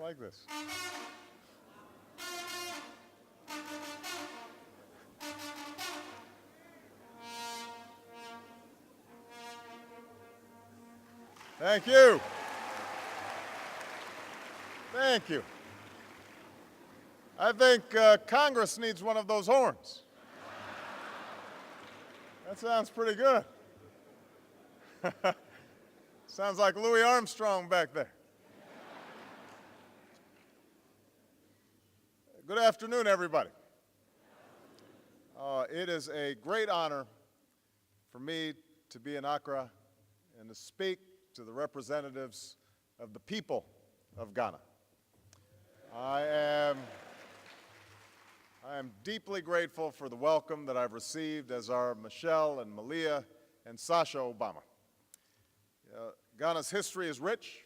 like this. Thank you. Thank you. I think Congress needs one of those horns. That sounds pretty good. Sounds like Louis Armstrong back there. Good afternoon, everybody. It is a great honor for me to be in Accra and to speak to the representatives of the people of Ghana. I am deeply grateful for the welcome that I've received, as are Michelle and Malia and Sasha Obama. Ghana's history is rich.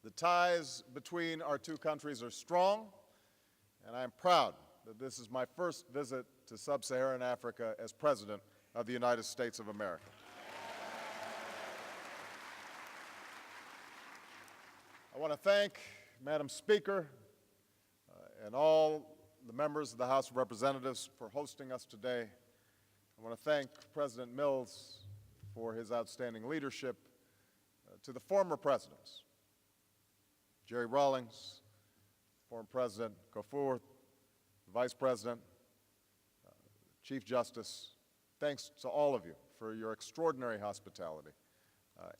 The ties between our two countries are strong, and I am proud that this is my first visit to sub-Saharan Africa as President of the United States of America. I want to thank Madam Speaker and all the members of the House of Representatives for hosting us today. I want to thank President Mills for his outstanding leadership. To the former presidents, Jerry Rawlings, former President Kafur, Vice President, Chief Justice, thanks to all of you for your extraordinary hospitality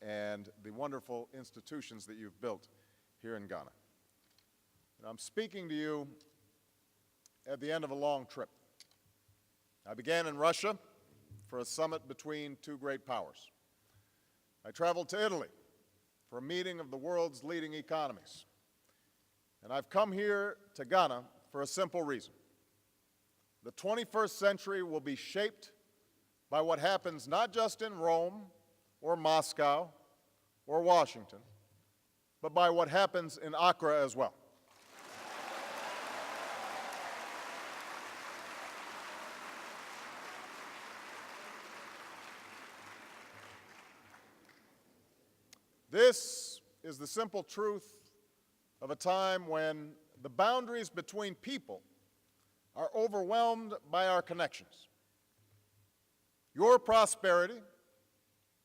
and the wonderful institutions that you've built here in Ghana. And I'm speaking to you at the end of a long trip. I began in Russia for a summit between two great powers. I traveled to Italy for a meeting of the world's leading economies. And I've come here to Ghana for a simple reason. The 21st century will be shaped by what happens not just in Rome or Moscow or Washington, but by what happens in Accra as well. This is the simple truth of a time when the boundaries between people are overwhelmed by our connections. Your prosperity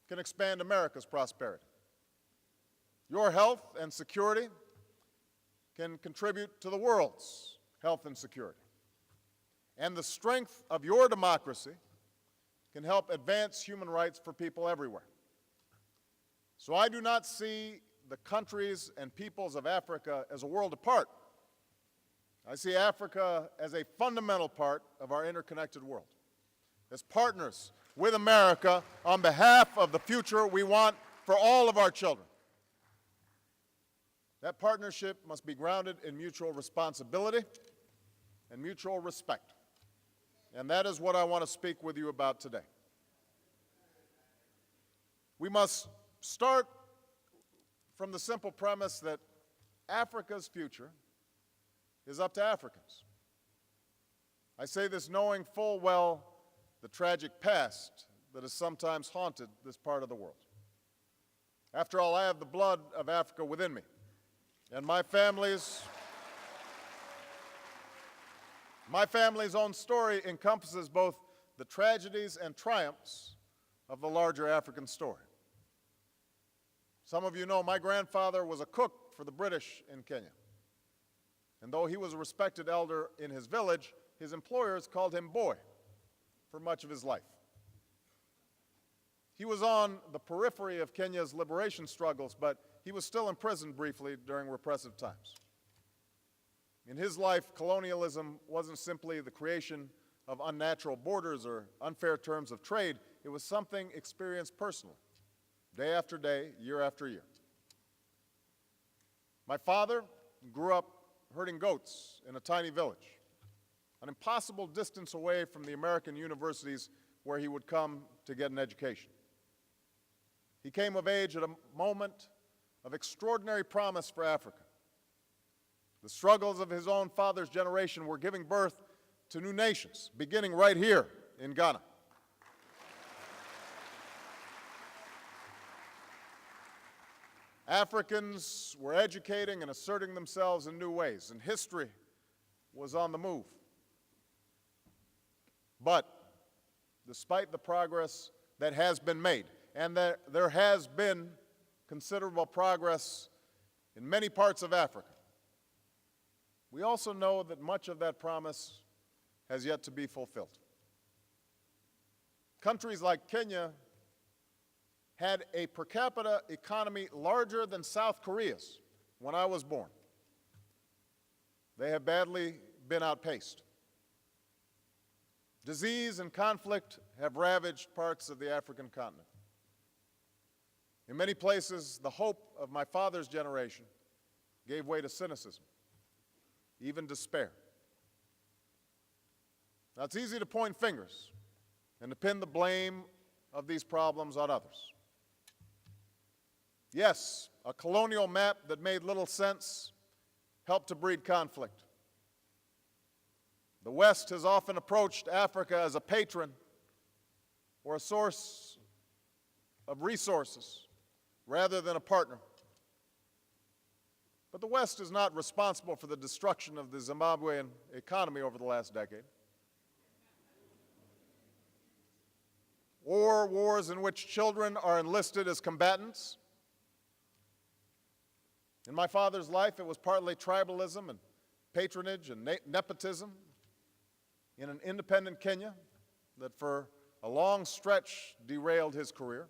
can expand America's prosperity. Your health and security can contribute to the world's health and security. And the strength of your democracy can help advance human rights for people everywhere. So I do not see the countries and peoples of Africa as a world apart. I see Africa as a fundamental part of our interconnected world, as partners with America on behalf of the future we want for all of our children. That partnership must be grounded in mutual responsibility and mutual respect. And that is what I want to speak with you about today. We must start from the simple premise that Africa's future is up to Africans. I say this knowing full well the tragic past that has sometimes haunted this part of the world. After all, I have the blood of Africa within me, and my family's own story encompasses both the tragedies and triumphs of the larger African story. Some of you know my grandfather was a cook for the British in Kenya. And though he was a respected elder in his village, his employers called him boy for much of his life. He was on the periphery of Kenya's liberation struggles, but he was still imprisoned briefly during repressive times. In his life, colonialism wasn't simply the creation of unnatural borders or unfair terms of trade. It was something experienced personally, day after day, year after year. My father grew up herding goats in a tiny village, an impossible distance away from the American universities where he would come to get an education. He came of age at a moment of extraordinary promise for Africa. The struggles of his own father's generation were giving birth to new nations, beginning right here in Ghana. Africans were educating and asserting themselves in new ways, and history was on the move. But despite the progress that has been made, and there has been considerable progress in many parts of Africa, we also know that much of that promise has yet to be fulfilled. Countries like Kenya had a per capita economy larger than South Korea's when I was born. They have badly been outpaced. Disease and conflict have ravaged parts of the African continent. In many places, the hope of my father's generation gave way to cynicism, even despair. Now, it's easy to point fingers and to pin the blame of these problems on others. Yes, a colonial map that made little sense helped to breed conflict. The West has often approached Africa as a patron or a source of resources rather than a partner. But the West is not responsible for the destruction of the Zimbabwean economy over the last decade, or wars in which children are enlisted as combatants. In my father's life, it was partly tribalism and patronage and nepotism in an independent Kenya that for a long stretch derailed his career.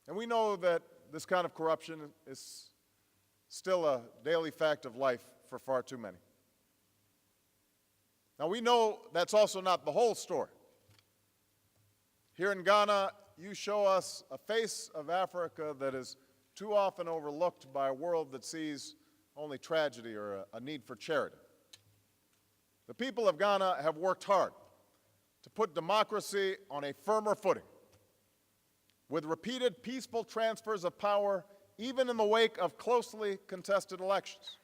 And we know that this kind of corruption is still a daily fact of life for far too many. Now, we know that's also not the whole story. Here in Ghana, you show us a face of Africa that is too often overlooked by a world that sees only tragedy or a need for charity. The people of Ghana have worked hard to put democracy on a firmer footing, with repeated peaceful transfers of power, even in the wake of closely contested elections.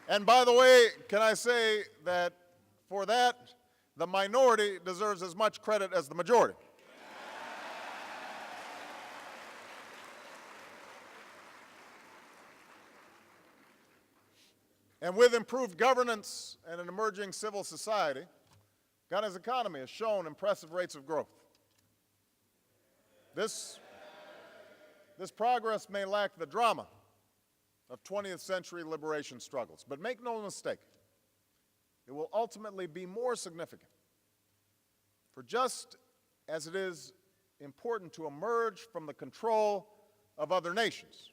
And by the way, can I say that for that, the minority deserves as much credit as the majority. And with improved governance and an emerging civil society, Ghana's economy has shown impressive rates of growth. This progress may lack the drama of 20th century liberation struggles, but make no mistake, it will ultimately be more significant. For just as it is important to emerge from the control of other nations,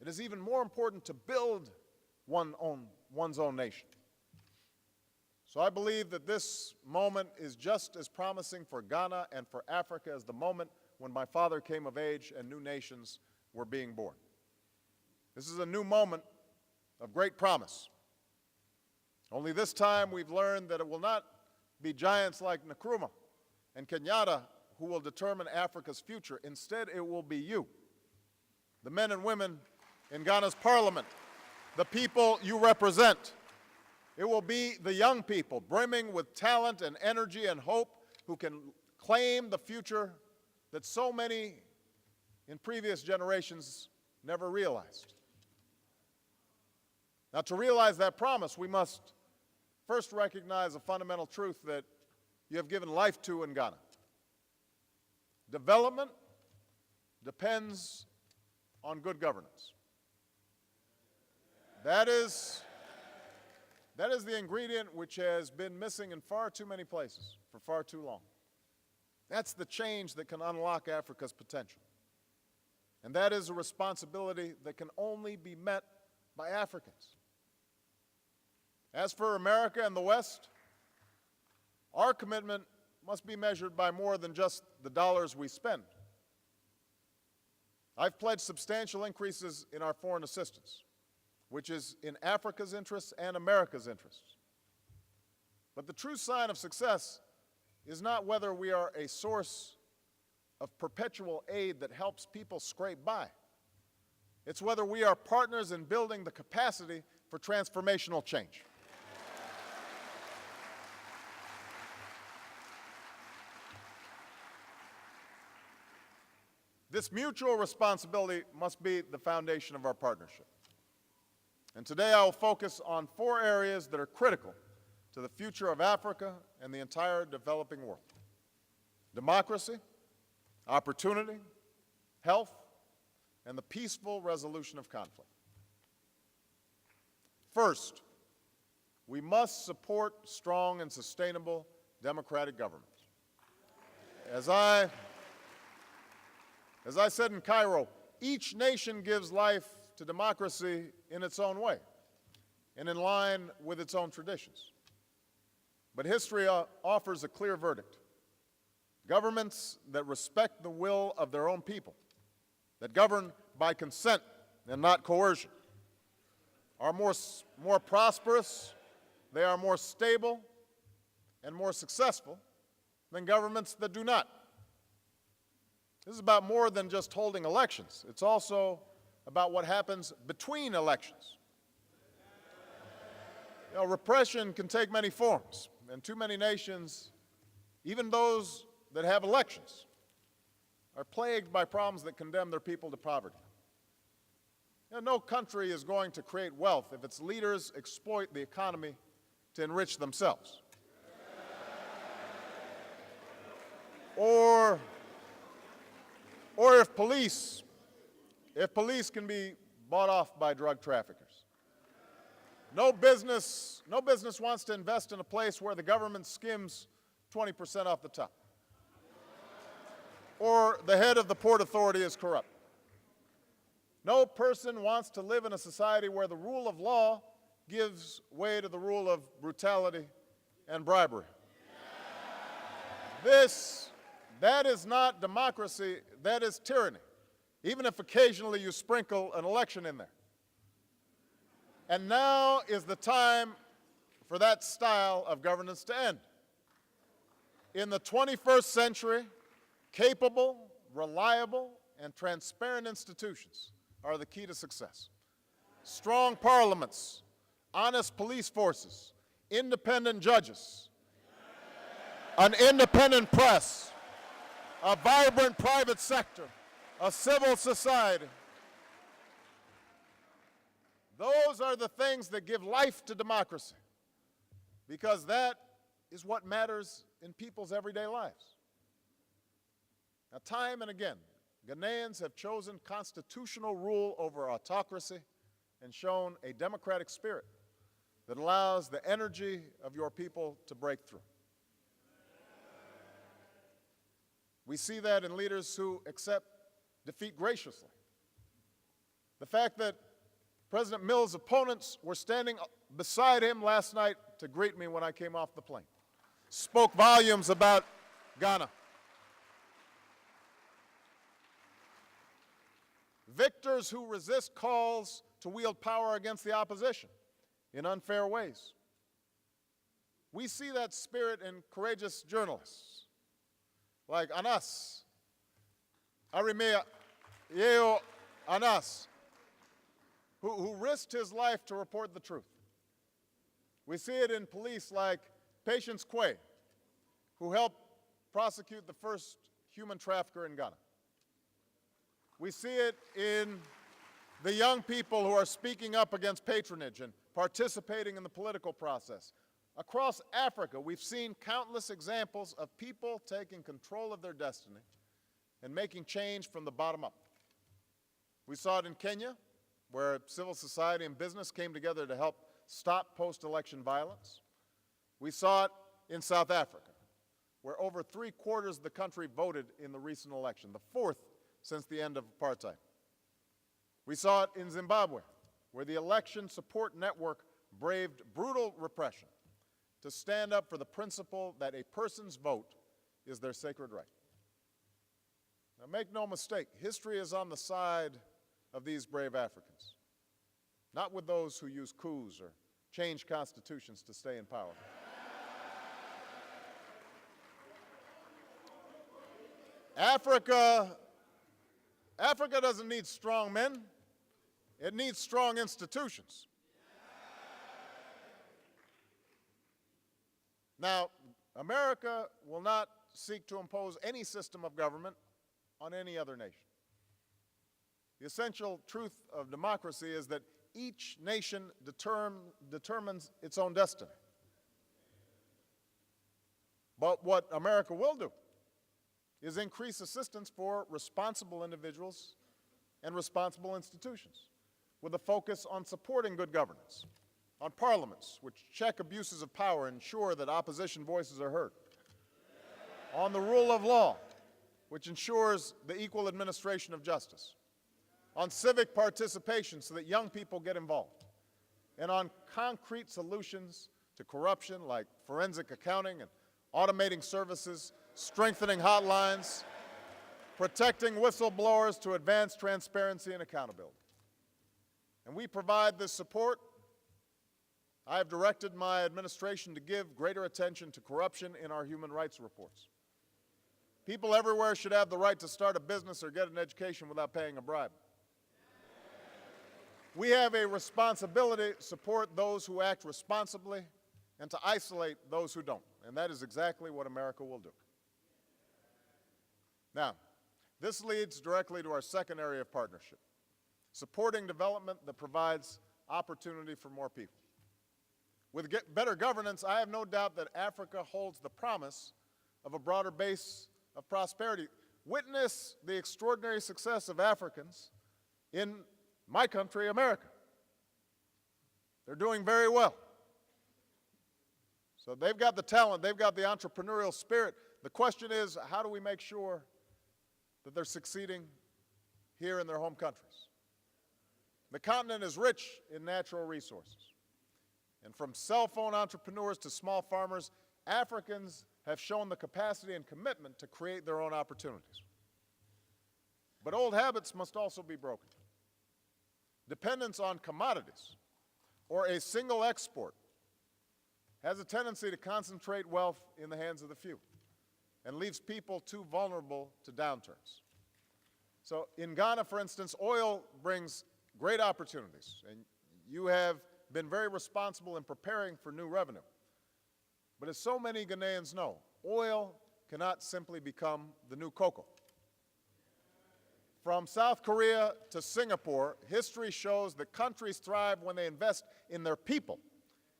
it is even more important to build one's own nation. So I believe that this moment is just as promising for Ghana and for Africa as the moment when my father came of age and new nations were being born. This is a new moment of great promise. Only this time we've learned that it will not be giants like Nkrumah and Kenyatta who will determine Africa's future. Instead, it will be you, the men and women in Ghana's parliament, the people you represent. It will be the young people brimming with talent and energy and hope who can claim the future that so many in previous generations never realized. Now, to realize that promise, we must first recognize a fundamental truth that you have given life to in Ghana. Development depends on good governance. That is the ingredient which has been missing in far too many places for far too long. That's the change that can unlock Africa's potential. And that is a responsibility that can only be met by Africans. As for America and the West, our commitment must be measured by more than just the dollars we spend. I've pledged substantial increases in our foreign assistance, which is in Africa's interests and America's interests. But the true sign of success is not whether we are a source of perpetual aid that helps people scrape by. It's whether we are partners in building the capacity for transformational change. This mutual responsibility must be the foundation of our partnership. And today I will focus on 4 areas that are critical to the future of Africa and the entire developing world: democracy, opportunity, health, and the peaceful resolution of conflict. First, we must support strong and sustainable democratic governments. As I said in Cairo, each nation gives life to democracy in its own way and in line with its own traditions. But history offers a clear verdict. Governments that respect the will of their own people, that govern by consent and not coercion, are more prosperous, they are more stable and more successful than governments that do not. This is about more than just holding elections. It's also about what happens between elections. You know, repression can take many forms, and too many nations, even those that have elections, are plagued by problems that condemn their people to poverty. You know, no country is going to create wealth if its leaders exploit the economy to enrich themselves. Or if police can be bought off by drug traffickers. No business wants to invest in a place where the government skims 20% off the top, or the head of the Port Authority is corrupt. No person wants to live in a society where the rule of law gives way to the rule of brutality and bribery. That is not democracy, that is tyranny, even if occasionally you sprinkle an election in there. And now is the time for that style of governance to end. In the 21st century, capable, reliable, and transparent institutions are the key to success. Strong parliaments, honest police forces, independent judges, an independent press, a vibrant private sector, a civil society. Those are the things that give life to democracy, because that is what matters in people's everyday lives. Now, time and again, Ghanaians have chosen constitutional rule over autocracy and shown a democratic spirit that allows the energy of your people to break through. We see that in leaders who accept defeat graciously. The fact that President Mills' opponents were standing beside him last night to greet me when I came off the plane spoke volumes about Ghana. Victors who resist calls to wield power against the opposition in unfair ways. We see that spirit in courageous journalists like Anas, Arimea Yeo Anas, who risked his life to report the truth. We see it in police like Patience Quay, who helped prosecute the first human trafficker in Ghana. We see it in the young people who are speaking up against patronage and participating in the political process. Across Africa, we've seen countless examples of people taking control of their destiny and making change from the bottom up. We saw it in Kenya, where civil society and business came together to help stop post-election violence. We saw it in South Africa, where over 3/4 of the country voted in the recent election, the 4th since the end of apartheid. We saw it in Zimbabwe, where the election support network braved brutal repression to stand up for the principle that a person's vote is their sacred right. Now, make no mistake, history is on the side of these brave Africans, not with those who use coups or change constitutions to stay in power. Africa doesn't need strong men. It needs strong institutions. Now, America will not seek to impose any system of government on any other nation. The essential truth of democracy is that each nation determines its own destiny. But what America will do is increase assistance for responsible individuals and responsible institutions, with a focus on supporting good governance, on parliaments which check abuses of power and ensure that opposition voices are heard, on the rule of law, which ensures the equal administration of justice, on civic participation so that young people get involved, and on concrete solutions to corruption like forensic accounting and automating services, strengthening hotlines, protecting whistleblowers to advance transparency and accountability. And we provide this support. I have directed my administration to give greater attention to corruption in our human rights reports. People everywhere should have the right to start a business or get an education without paying a bribe. We have a responsibility to support those who act responsibly and to isolate those who don't. And that is exactly what America will do. Now, this leads directly to our second area of partnership, supporting development that provides opportunity for more people. With better governance, I have no doubt that Africa holds the promise of a broader base of prosperity. Witness the extraordinary success of Africans in my country, America. They're doing very well. So they've got the talent, they've got the entrepreneurial spirit. The question is, how do we make sure that they're succeeding here in their home countries? The continent is rich in natural resources. And from cell phone entrepreneurs to small farmers, Africans have shown the capacity and commitment to create their own opportunities. But old habits must also be broken. Dependence on commodities or a single export has a tendency to concentrate wealth in the hands of the few and leaves people too vulnerable to downturns. So in Ghana, for instance, oil brings great opportunities, and you have been very responsible in preparing for new revenue. But as so many Ghanaians know, oil cannot simply become the new cocoa. From South Korea to Singapore, history shows that countries thrive when they invest in their people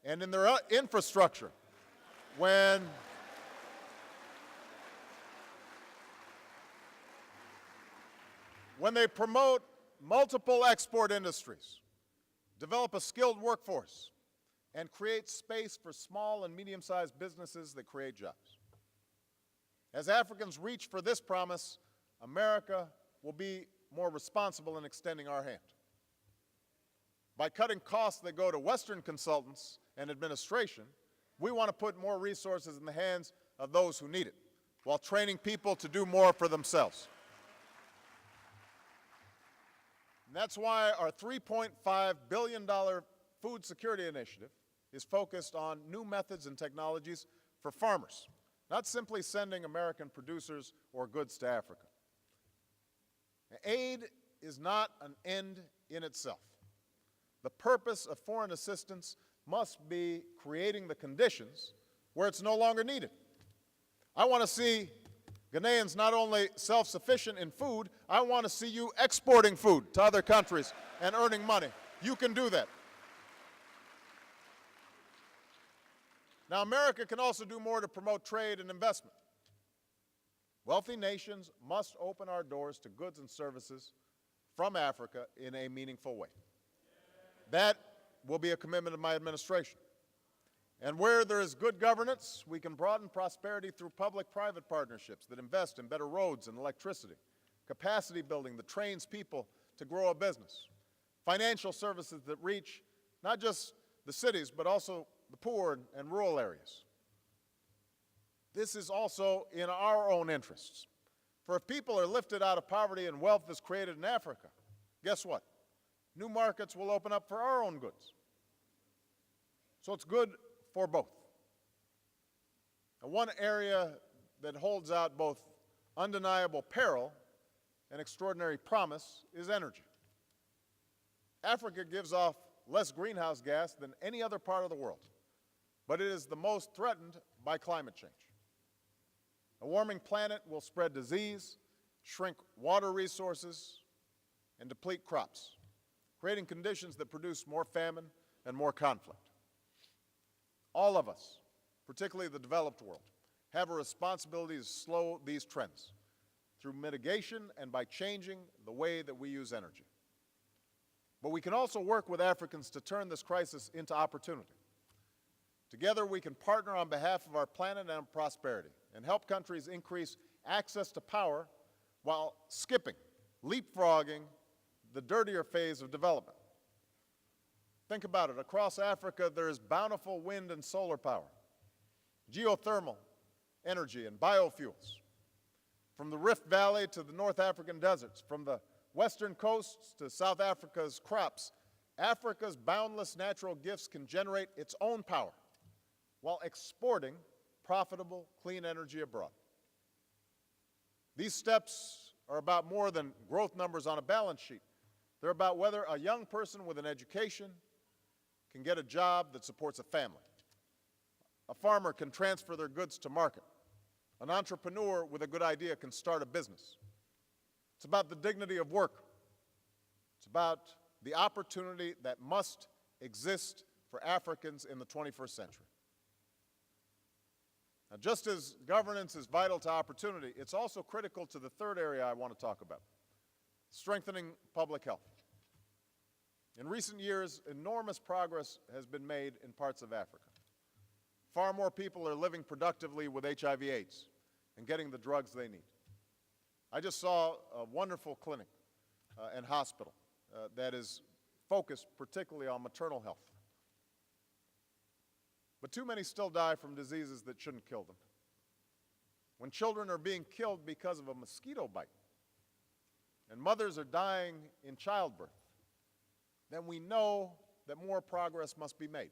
and in their infrastructure. When they promote multiple export industries, develop a skilled workforce, and create space for small and medium-sized businesses that create jobs. As Africans reach for this promise, America will be more responsible in extending our hand. By cutting costs that go to Western consultants and administration, we want to put more resources in the hands of those who need it, while training people to do more for themselves. And that's why our $3.5 billion food security initiative is focused on new methods and technologies for farmers, not simply sending American producers or goods to Africa. Aid is not an end in itself. The purpose of foreign assistance must be creating the conditions where it's no longer needed. I want to see Ghanaians not only self-sufficient in food, I want to see you exporting food to other countries and earning money. You can do that. Now, America can also do more to promote trade and investment. Wealthy nations must open our doors to goods and services from Africa in a meaningful way. That will be a commitment of my administration. And where there is good governance, we can broaden prosperity through public-private partnerships that invest in better roads and electricity, capacity building that trains people to grow a business, financial services that reach not just the cities, but also the poor and rural areas. This is also in our own interests. For if people are lifted out of poverty and wealth is created in Africa, guess what? New markets will open up for our own goods. So it's good for both. Now, one area that holds out both undeniable peril and extraordinary promise is energy. Africa gives off less greenhouse gas than any other part of the world, but it is the most threatened by climate change. A warming planet will spread disease, shrink water resources, and deplete crops, creating conditions that produce more famine and more conflict. All of us, particularly the developed world, have a responsibility to slow these trends through mitigation and by changing the way that we use energy. But we can also work with Africans to turn this crisis into opportunity. Together we can partner on behalf of our planet and prosperity and help countries increase access to power while skipping, leapfrogging the dirtier phase of development. Think about it. Across Africa, there is bountiful wind and solar power, geothermal energy and biofuels. From the Rift Valley to the North African deserts, from the western coasts to South Africa's crops, Africa's boundless natural gifts can generate its own power while exporting profitable, clean energy abroad. These steps are about more than growth numbers on a balance sheet. They're about whether a young person with an education can get a job that supports a family. A farmer can transfer their goods to market. An entrepreneur with a good idea can start a business. It's about the dignity of work. It's about the opportunity that must exist for Africans in the 21st century. Now, just as governance is vital to opportunity, it's also critical to the third area I want to talk about, strengthening public health. In recent years, enormous progress has been made in parts of Africa. Far more people are living productively with HIV/AIDS and getting the drugs they need. I just saw a wonderful clinic and hospital that is focused particularly on maternal health. But too many still die from diseases that shouldn't kill them. When children are being killed because of a mosquito bite, and mothers are dying in childbirth, then we know that more progress must be made.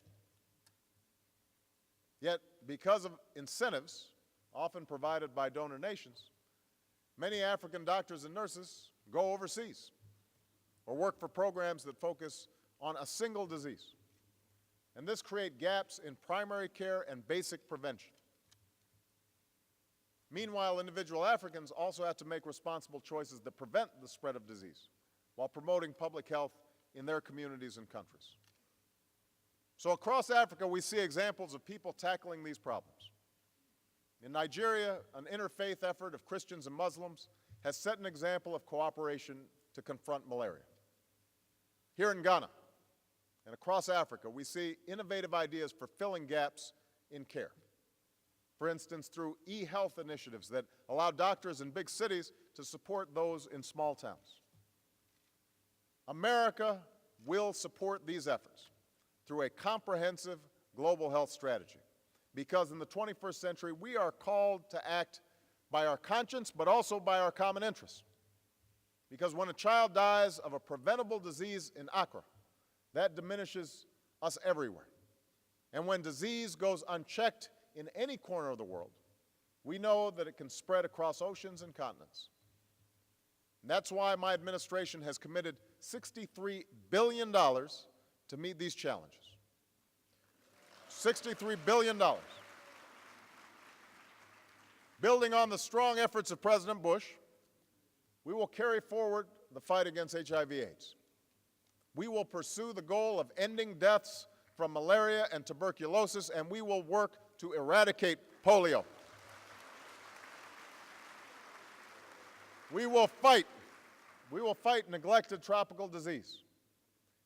Yet, because of incentives, often provided by donor nations, many African doctors and nurses go overseas or work for programs that focus on a single disease. And this creates gaps in primary care and basic prevention. Meanwhile, individual Africans also have to make responsible choices that prevent the spread of disease while promoting public health in their communities and countries. So across Africa, we see examples of people tackling these problems. In Nigeria, an interfaith effort of Christians and Muslims has set an example of cooperation to confront malaria. Here in Ghana and across Africa, we see innovative ideas for filling gaps in care. For instance, through e-health initiatives that allow doctors in big cities to support those in small towns. America will support these efforts through a comprehensive global health strategy, because in the 21st century, we are called to act by our conscience, but also by our common interests. Because when a child dies of a preventable disease in Accra, that diminishes us everywhere. And when disease goes unchecked in any corner of the world, we know that it can spread across oceans and continents. And that's why my administration has committed $63 billion to meet these challenges. $63 billion. Building on the strong efforts of President Bush, we will carry forward the fight against HIV/AIDS. We will pursue the goal of ending deaths from malaria and tuberculosis, and we will work to eradicate polio. We will fight neglected tropical disease.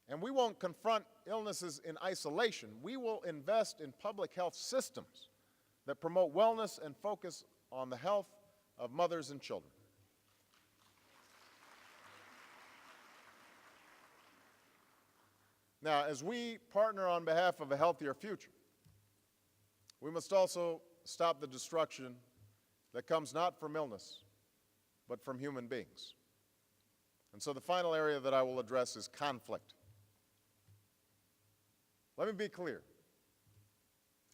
And we won't confront illnesses in isolation. We will invest in public health systems that promote wellness and focus on the health of mothers and children. Now, as we partner on behalf of a healthier future, we must also stop the destruction that comes not from illness, but from human beings. And so the final area that I will address is conflict. Let me be clear.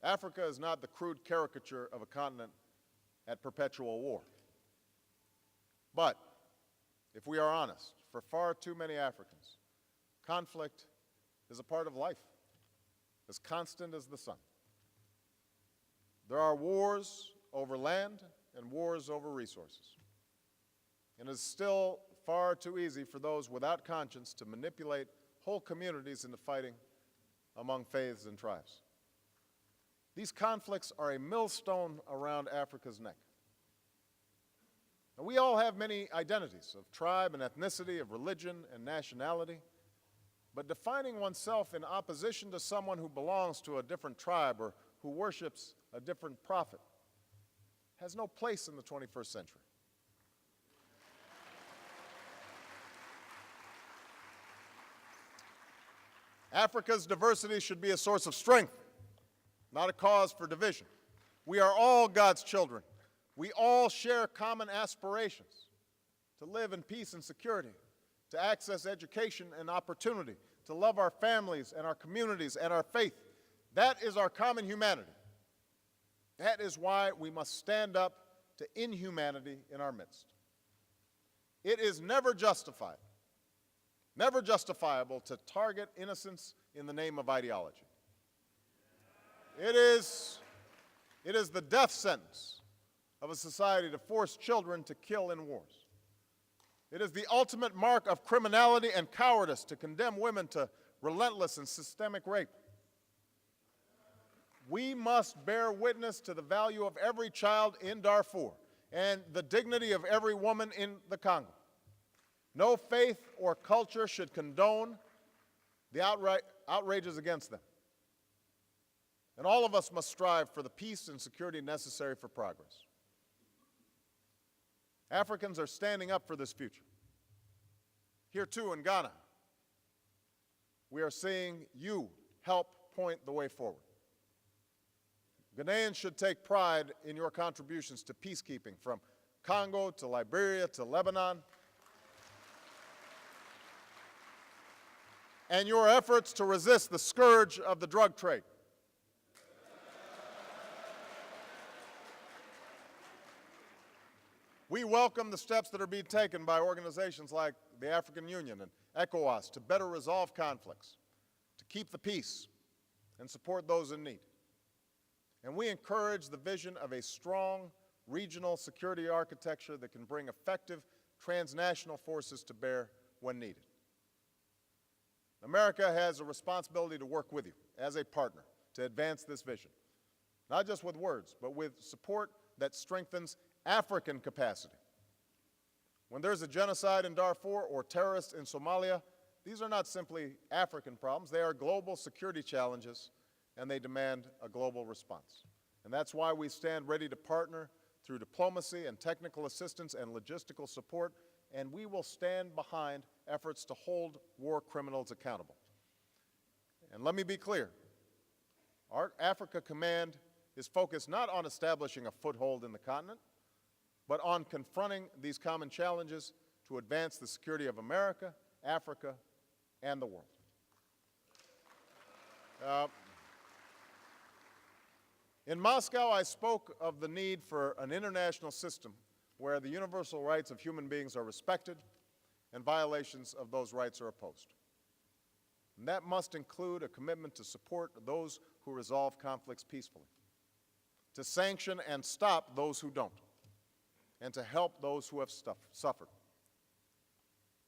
Africa is not the crude caricature of a continent at perpetual war. But, if we are honest, for far too many Africans, conflict is a part of life, as constant as the sun. There are wars over land and wars over resources. And it is still far too easy for those without conscience to manipulate whole communities into fighting among faiths and tribes. These conflicts are a millstone around Africa's neck. Now, we all have many identities of tribe and ethnicity, of religion and nationality, but defining oneself in opposition to someone who belongs to a different tribe or who worships a different prophet has no place in the 21st century. Africa's diversity should be a source of strength, not a cause for division. We are all God's children. We all share common aspirations to live in peace and security, to access education and opportunity, to love our families and our communities and our faith. That is our common humanity. That is why we must stand up to inhumanity in our midst. It is never justifiable to target innocence in the name of ideology. It is the death sentence of a society to force children to kill in wars. It is the ultimate mark of criminality and cowardice to condemn women to relentless and systemic rape. We must bear witness to the value of every child in Darfur and the dignity of every woman in the Congo. No faith or culture should condone the outrages against them. And all of us must strive for the peace and security necessary for progress. Africans are standing up for this future. Here too in Ghana, we are seeing you help point the way forward. Ghanaians should take pride in your contributions to peacekeeping from Congo to Liberia to Lebanon, and your efforts to resist the scourge of the drug trade. We welcome the steps that are being taken by organizations like the African Union and ECOWAS to better resolve conflicts, to keep the peace, and support those in need. And we encourage the vision of a strong regional security architecture that can bring effective transnational forces to bear when needed. America has a responsibility to work with you as a partner to advance this vision, not just with words, but with support that strengthens African capacity. When there's a genocide in Darfur or terrorists in Somalia, these are not simply African problems. They are global security challenges, and they demand a global response. And that's why we stand ready to partner through diplomacy and technical assistance and logistical support, and we will stand behind efforts to hold war criminals accountable. And let me be clear, our Africa Command is focused not on establishing a foothold in the continent, but on confronting these common challenges to advance the security of America, Africa, and the world. In Moscow, I spoke of the need for an international system where the universal rights of human beings are respected and violations of those rights are opposed. And that must include a commitment to support those who resolve conflicts peacefully, to sanction and stop those who don't, and to help those who have suffered.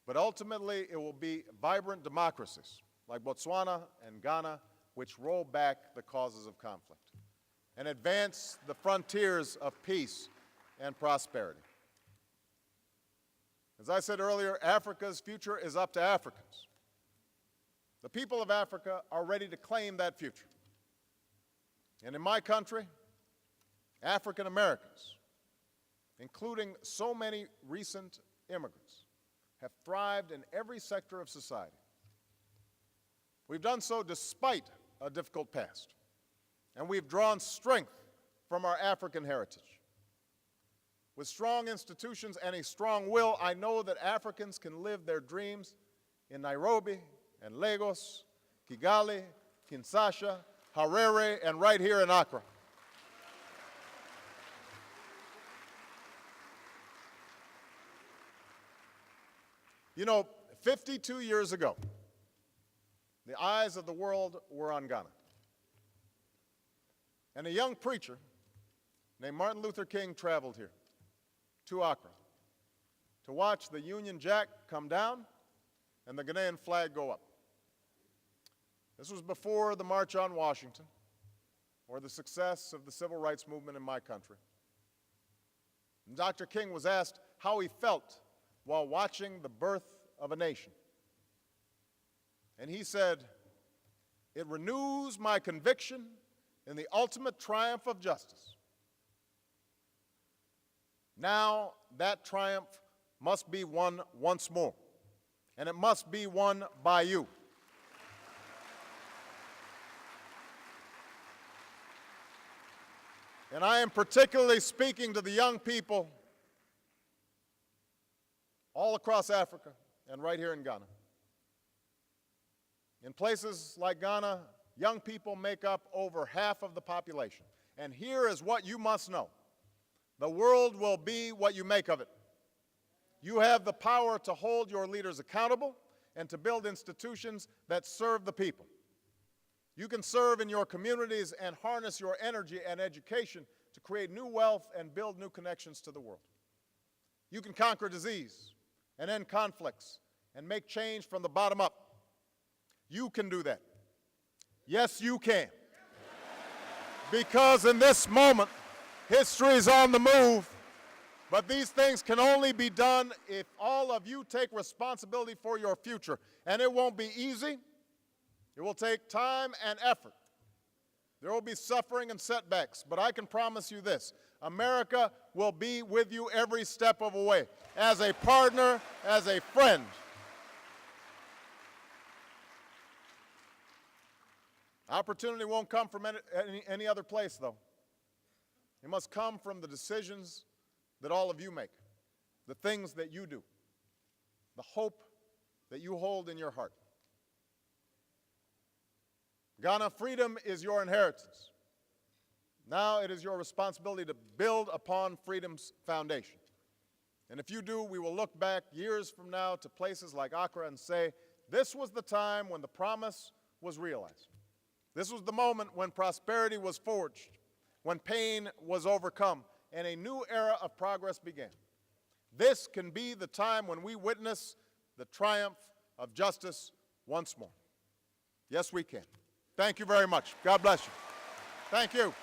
But ultimately, it will be vibrant democracies like Botswana and Ghana which roll back the causes of conflict and advance the frontiers of peace and prosperity. As I said earlier, Africa's future is up to Africans. The people of Africa are ready to claim that future. And in my country, African Americans, including so many recent immigrants, have thrived in every sector of society. We've done so despite a difficult past, and we've drawn strength from our African heritage. With strong institutions and a strong will, I know that Africans can live their dreams in Nairobi and Lagos, Kigali, Kinshasa, Harare, and right here in Accra. You know, 52 years ago, the eyes of the world were on Ghana. And a young preacher named Martin Luther King traveled here to Accra to watch the Union Jack come down and the Ghanaian flag go up. This was before the March on Washington or the success of the civil rights movement in my country. And Dr. King was asked how he felt while watching the birth of a nation. And he said, "It renews my conviction in the ultimate triumph of justice. Now that triumph must be won once more, and it must be won by you." And I am particularly speaking to the young people all across Africa and right here in Ghana. In places like Ghana, young people make up over half of the population. And here is what you must know. The world will be what you make of it. You have the power to hold your leaders accountable and to build institutions that serve the people. You can serve in your communities and harness your energy and education to create new wealth and build new connections to the world. You can conquer disease and end conflicts and make change from the bottom up. You can do that. Yes, you can. Because in this moment, history is on the move, but these things can only be done if all of you take responsibility for your future. And it won't be easy. It will take time and effort. There will be suffering and setbacks, but I can promise you this: America will be with you every step of the way, as a partner, as a friend. Opportunity won't come from any other place, though. It must come from the decisions that all of you make, the things that you do, the hope that you hold in your heart. Ghana, freedom is your inheritance. Now it is your responsibility to build upon freedom's foundation. And if you do, we will look back years from now to places like Accra and say, this was the time when the promise was realized. This was the moment when prosperity was forged, when pain was overcome, and a new era of progress began. This can be the time when we witness the triumph of justice once more. Yes, we can. Thank you very much. God bless you. Thank you.